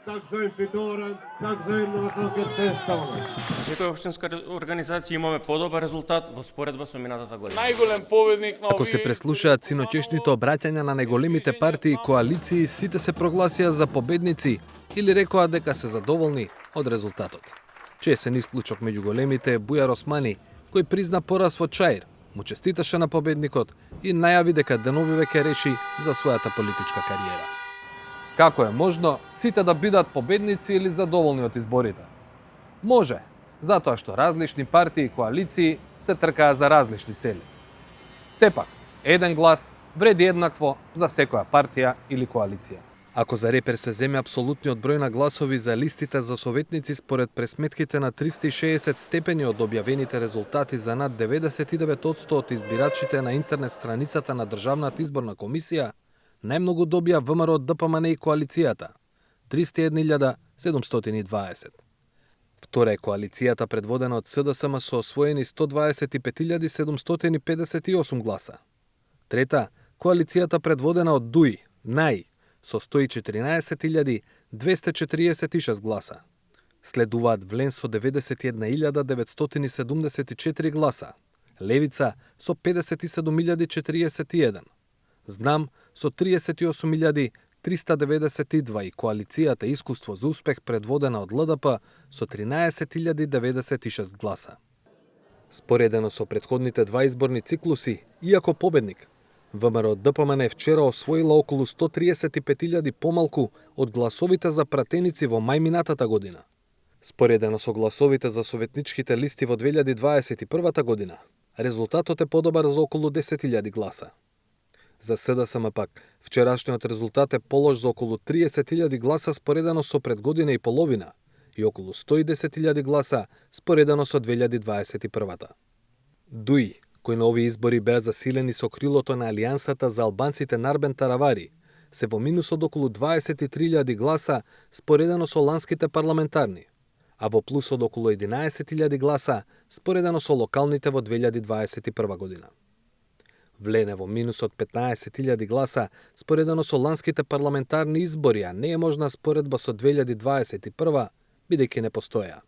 tack så mycket Doran, tack så mycket Festavne. Некои општинска организации имаме подобар резултат во споредба со минатата година. Најголем победник на Ако се преслушаат синочешните обраќања на најголемите партии и коалиции, сите се прогласија за победници или рекоа дека се задоволни од резултатот. Чесен исклучок меѓу големите е Бујар Османи, кој призна пораз во Чаир, му честиташе на победникот и најави дека денови веќе реши за својата политичка кариера. Како е можно сите да бидат победници или задоволни од изборите? Може, затоа што различни партии и коалиции се тркаат за различни цели. Сепак, еден глас вреди еднакво за секоја партија или коалиција. Ако за репер се земе апсолутниот број на гласови за листите за советници според пресметките на 360 степени од објавените резултати за над 99% од избирачите на интернет страницата на Државната изборна комисија, најмногу добија ВМРО, ДПМН и коалицијата – 301.720. Втора е коалицијата предводена од СДСМ со освоени 121.758 гласа. Трета, коалицијата предводена од ДУИ, НАИ, со 114.246 гласа. Следуваат Влен со 91.974 гласа, Левица со 57.041, Знам со 38.392 и коалицијата Искуство за успех предводена од ЛДП со 13.096 гласа. Споредено со претходните два изборни циклуси, иако победник, ВМРО ДПМН вчера освоила околу 135.000 помалку од гласовите за пратеници во мај минатата година. Споредено со гласовите за советничките листи во 2021 година, резултатот е подобар за околу 10.000 гласа. За СДСМ пак, вчерашниот резултат е полош за околу 30.000 гласа споредено со пред година и половина и околу 110.000 гласа споредено со 2021. ДУИ, кој на овие избори беа засилени со крилото на Алијансата за албанците Нарбен Таравари, се во минус од околу 23.000 гласа споредено со ланските парламентарни, а во плюс од околу 11.000 гласа споредено со локалните во 2021 година. Влене во минус од 15.000 гласа споредено со ланските парламентарни избори, а не е можна споредба со 2021, бидејќи не постоја.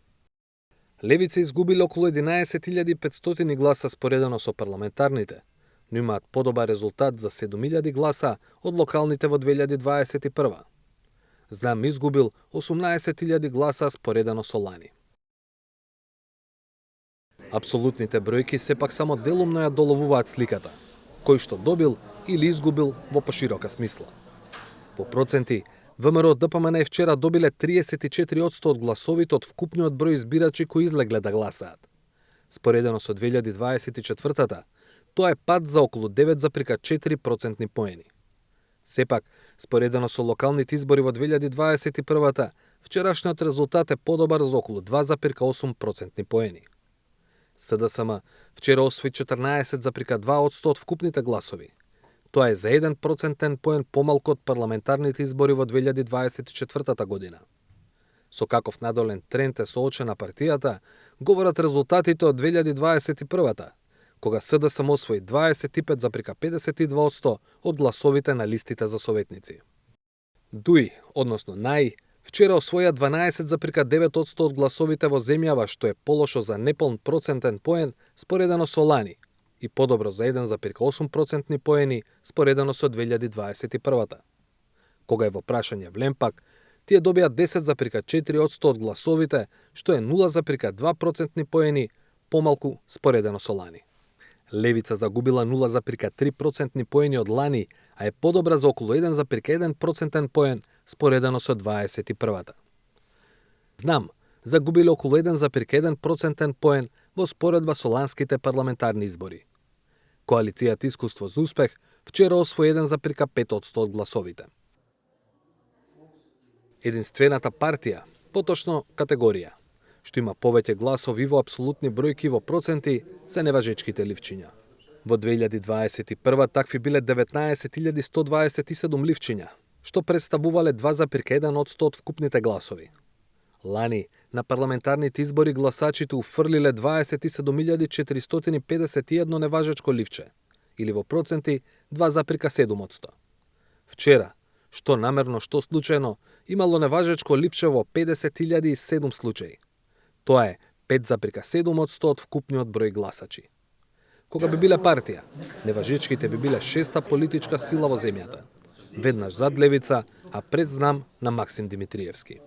Левица изгубиле околу 11.500 гласа споредено со парламентарните, но имаат подобар резултат за 7.000 гласа од локалните во 2021. Знам изгубил 18.000 гласа споредено со лани. Апсолутните бројки сепак само делумно ја доловуваат сликата, кој што добил или изгубил во поширока смисла. Во проценти, ВМРО ДПМН вчера добиле 34% од гласовите од вкупниот број избирачи кои излегле да гласаат. Споредено со 2024-та, тоа е пад за околу 9,4 процентни поени. Сепак, споредено со локалните избори во 2021-та, вчерашниот резултат е подобар за околу 2,8 процентни поени. СДСМ вчера освои 14,2% од вкупните гласови. Тоа е за 1 процентен поен помалку од парламентарните избори во 2024 година. Со каков надолен тренд е соочена партијата, говорат резултатите од 2021-та, кога СДСМ освои 25,52% од гласовите на листите за советници. ДУИ, односно НАИ, вчера освоја 12,9% од гласовите во земјава, што е полошо за неполн процентен поен споредено со лани и подобро за 1,8 процентни поени споредено со 2021-та. Кога е во прашање Влен пак, тие добија 10,4% од гласовите, што е 0,2 процентни поени помалку споредено со лани. Левица загубила 0,3 процентни поени од лани, а е подобра за околу 1,1 процентен поен споредено со 2021-та. Знам, загубиле околу 1,1 процентен поен во споредба со ланските парламентарни избори. Коалицијата Искуство за успех вчера освои 1,5% од гласовите. Единствената партија, поточно категорија, што има повеќе гласови во апсолутни бројки во проценти, се неважечките ливчиња. Во 2021 такви биле 19.127 ливчиња, што представувале 2,1% од вкупните гласови. Лани, на парламентарните избори гласачите уфрлиле 27.451 неважечко ливче, или во проценти 2,7%. Вчера, што намерно, што случајно, имало неважечко ливче во 50.007 случаи. Тоа е 5,7% од вкупниот број гласачи. Кога би биле партија, неважичките би биле 6-та политичка сила во земјата. Веднаш зад левица, а пред знам на Максим Димитриевски.